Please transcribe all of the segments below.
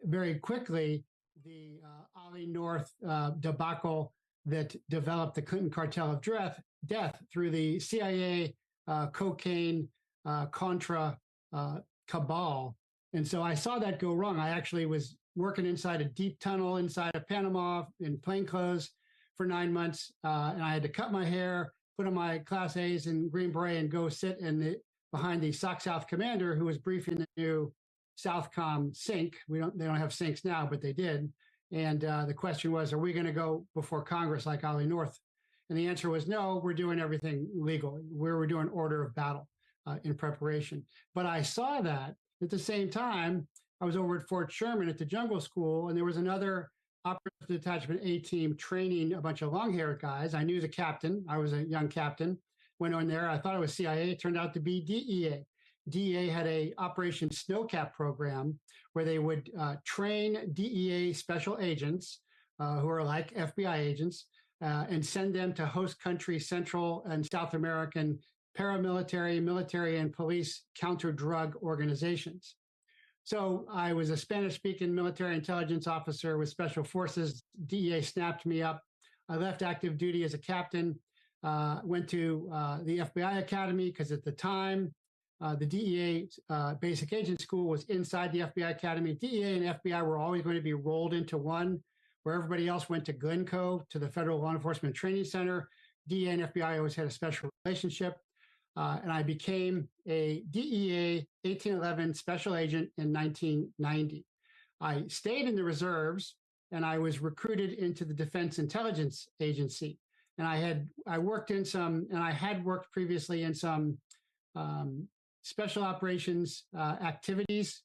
very quickly, the Ali North debacle that developed the Clinton cartel of death through the CIA cocaine Contra cabal. And so I saw that go wrong. I actually was working inside a deep tunnel inside of Panama in plain clothes for 9 months. And I had to cut my hair, put on my Class A's and Green Beret and go sit behind the SOC South commander who was briefing the new Southcom sync. They don't have syncs now, but they did. And the question was, are we going to go before Congress like Ali North? And the answer was no, we're doing everything legally. We're doing order of battle in preparation. But I saw that at the same time, I was over at Fort Sherman at the Jungle School, and there was another Operations Detachment A team training a bunch of long-haired guys. I knew the captain. I was a young captain. Went on there. I thought it was CIA. It turned out to be DEA. DEA had a Operation Snowcap program where they would train DEA special agents who are like FBI agents and send them to host country Central and South American paramilitary, military, and police counter-drug organizations. So I was a Spanish-speaking military intelligence officer with Special Forces. DEA snapped me up. I left active duty as a captain, went to the FBI Academy because at the time, the DEA Basic Agent School was inside the FBI Academy. DEA and FBI were always going to be rolled into one, where everybody else went to Glencoe, to the Federal Law Enforcement Training Center. DEA and FBI always had a special relationship. And I became a DEA 1811 special agent in 1990. I stayed in the reserves and I was recruited into the Defense Intelligence Agency. And I had worked previously in some special operations activities.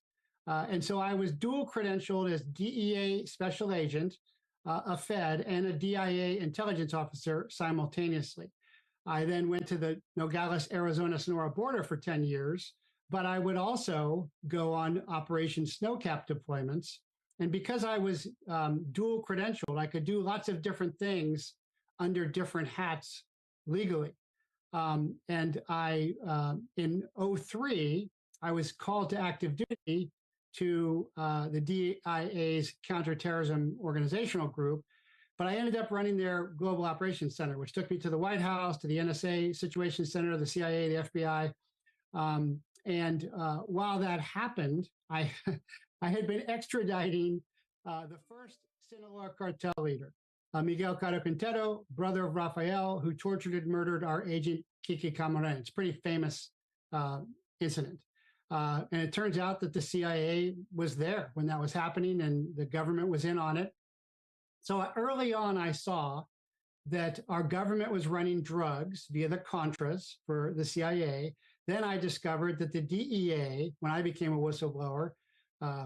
And so I was dual credentialed as DEA special agent, a Fed, and a DIA intelligence officer simultaneously. I then went to the Nogales, Arizona, Sonora border for 10 years, but I would also go on Operation Snowcap deployments. And because I was dual credentialed, I could do lots of different things under different hats legally. And I, in 2003, I was called to active duty to the DIA's counterterrorism organizational group. But I ended up running their Global Operations Center, which took me to the White House, to the NSA Situations Center, the CIA, the FBI. And while that happened, I had been extraditing the first Sinaloa cartel leader, Miguel Caro Quintero, brother of Rafael, who tortured and murdered our agent, Kiki Camarena. It's a pretty famous incident. And it turns out that the CIA was there when that was happening and the government was in on it. So early on, I saw that our government was running drugs via the Contras for the CIA. Then I discovered that the DEA, when I became a whistleblower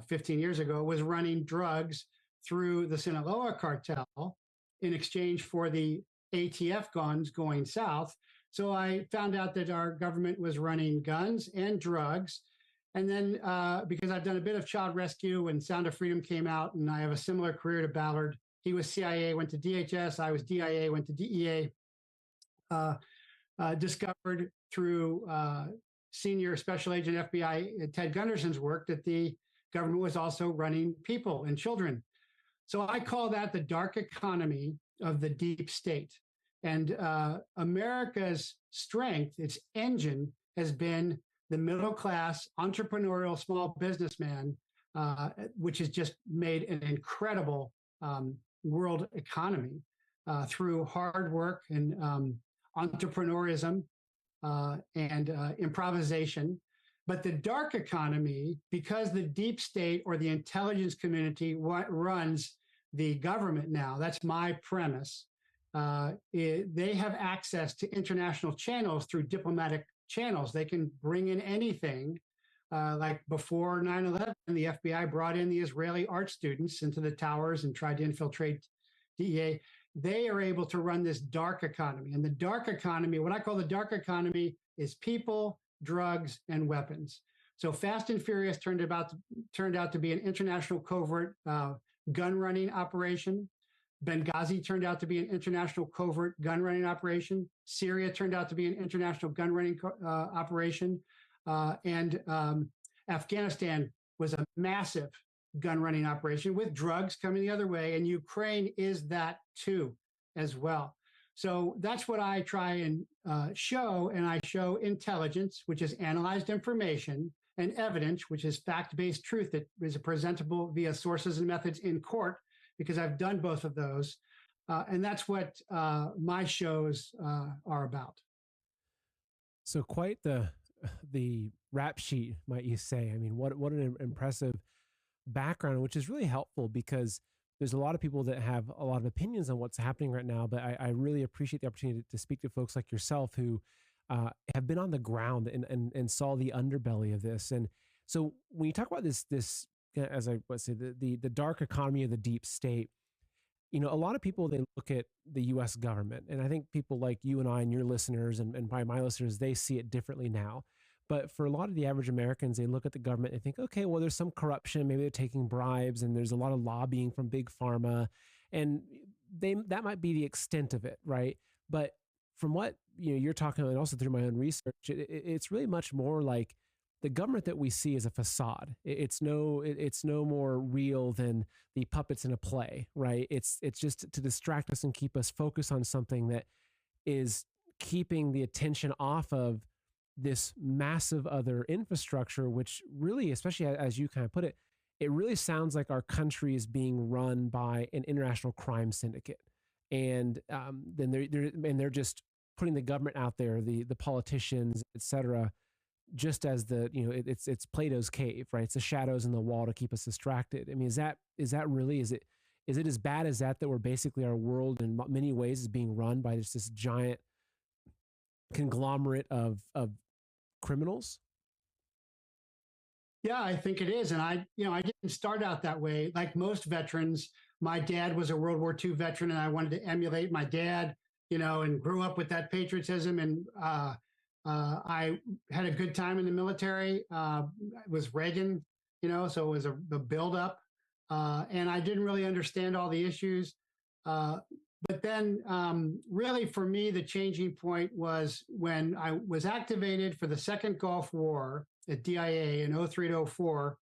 15 years ago, was running drugs through the Sinaloa cartel in exchange for the ATF guns going south. So I found out that our government was running guns and drugs. And then because I've done a bit of child rescue when Sound of Freedom came out, and I have a similar career to Ballard. He was CIA, went to DHS. I was DIA, went to DEA. Discovered through senior special agent FBI Ted Gunderson's work that the government was also running people and children. So I call that the dark economy of the deep state. And America's strength, its engine, has been the middle class, entrepreneurial small businessman, which has just made an incredible world economy through hard work and entrepreneurism and improvisation. But the dark economy, because the deep state or the intelligence community runs the government now, that's my premise, they have access to international channels through diplomatic channels. They can bring in anything. Like before 9/11, the FBI brought in the Israeli art students into the towers and tried to infiltrate DEA. They are able to run this dark economy. And the dark economy, what I call the dark economy, is people, drugs, and weapons. So Fast and Furious turned out to be an international covert gun running operation. Benghazi turned out to be an international covert gun running operation. Syria turned out to be an international gun running operation. And Afghanistan was a massive gun running operation with drugs coming the other way. And Ukraine is that too, as well. So that's what I try and show. And I show intelligence, which is analyzed information, and evidence, which is fact-based truth that is presentable via sources and methods in court, because I've done both of those. And that's what my shows are about. So quite the rap sheet, might you say. I mean, what an impressive background, which is really helpful because there's a lot of people that have a lot of opinions on what's happening right now. But I really appreciate the opportunity to speak to folks like yourself who have been on the ground and saw the underbelly of this. And so when you talk about this, as I would say, the dark economy of the deep state, you know, a lot of people, they look at the US government, and I think people like you and I and your listeners and by my listeners, they see it differently now. But for a lot of the average Americans, they look at the government and think, okay, well, there's some corruption. Maybe they're taking bribes and there's a lot of lobbying from big pharma. And that might be the extent of it, right? But from what you're talking about, and also through my own research, it's really much more like the government that we see is a facade. It's no more real than the puppets in a play, right? It's just to distract us and keep us focused on something that is keeping the attention off of this massive other infrastructure, which really, especially as you kind of put it, it really sounds like our country is being run by an international crime syndicate. And then they're just putting the government out there, the politicians, et cetera, just as it's Plato's cave, right? It's the shadows in the wall to keep us distracted. I mean, is that really, is it as bad as that we're basically, our world in many ways is being run by this giant conglomerate of criminals? Yeah, I think it is. And I didn't start out that way. Like most veterans, my dad was a World War II veteran, and I wanted to emulate my dad, and grew up with that patriotism. And I had a good time in the military. It was Reagan, so it was a buildup. And I didn't really understand all the issues. But then really for me, the changing point was when I was activated for the Second Gulf War at DIA in 03 to 04.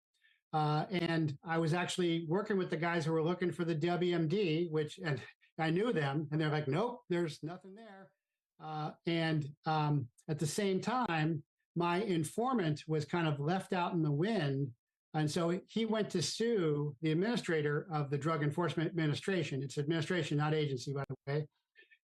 And I was actually working with the guys who were looking for the WMD, and I knew them, and they're like, nope, there's nothing there. And at the same time, my informant was kind of left out in the wind. And so he went to sue the administrator of the Drug Enforcement Administration. It's administration, not agency, by the way.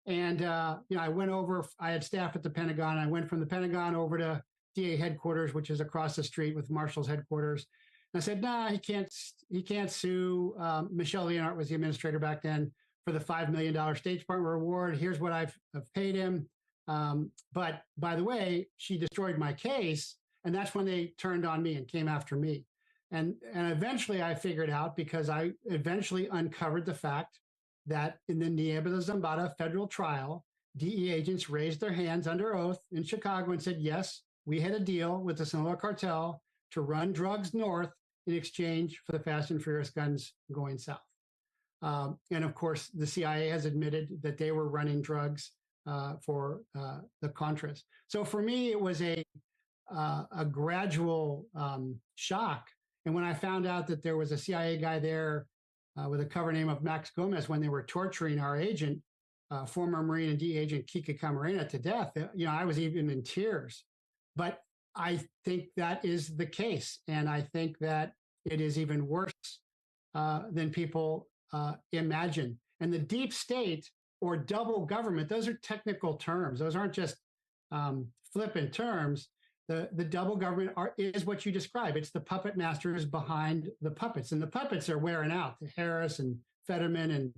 And I went over. I had staff at the Pentagon. I went from the Pentagon over to DA headquarters, which is across the street with Marshall's headquarters. And I said, nah, he can't sue. Michelle Leonard was the administrator back then for the $5 million State Department reward. Here's what I've paid him. But by the way, she destroyed my case. And that's when they turned on me and came after me. And eventually I figured out, because I eventually uncovered the fact that in the Niebla Zambada federal trial, DE agents raised their hands under oath in Chicago and said, yes, we had a deal with the Sinaloa cartel to run drugs north in exchange for the fast and furious guns going south. And of course, the CIA has admitted that they were running drugs for the Contras. So for me, it was a gradual shock. And when I found out that there was a CIA guy there with a cover name of Max Gomez, when they were torturing our agent, former Marine and DE agent Kika Camarena, to death, I was even in tears. But I think that is the case. And I think that it is even worse than people imagine. And the deep state or double government, those are technical terms. Those aren't just flippant terms. The double government is what you describe. It's the puppet masters behind the puppets, and the puppets are wearing out. The Harris and Fetterman and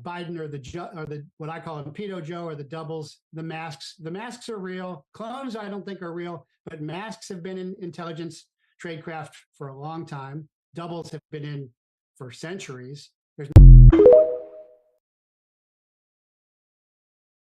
Biden are the what I call them pedo Joe, or the doubles. The masks. The masks are real. Clones I don't think are real, but masks have been in intelligence tradecraft for a long time. Doubles have been in for centuries. There's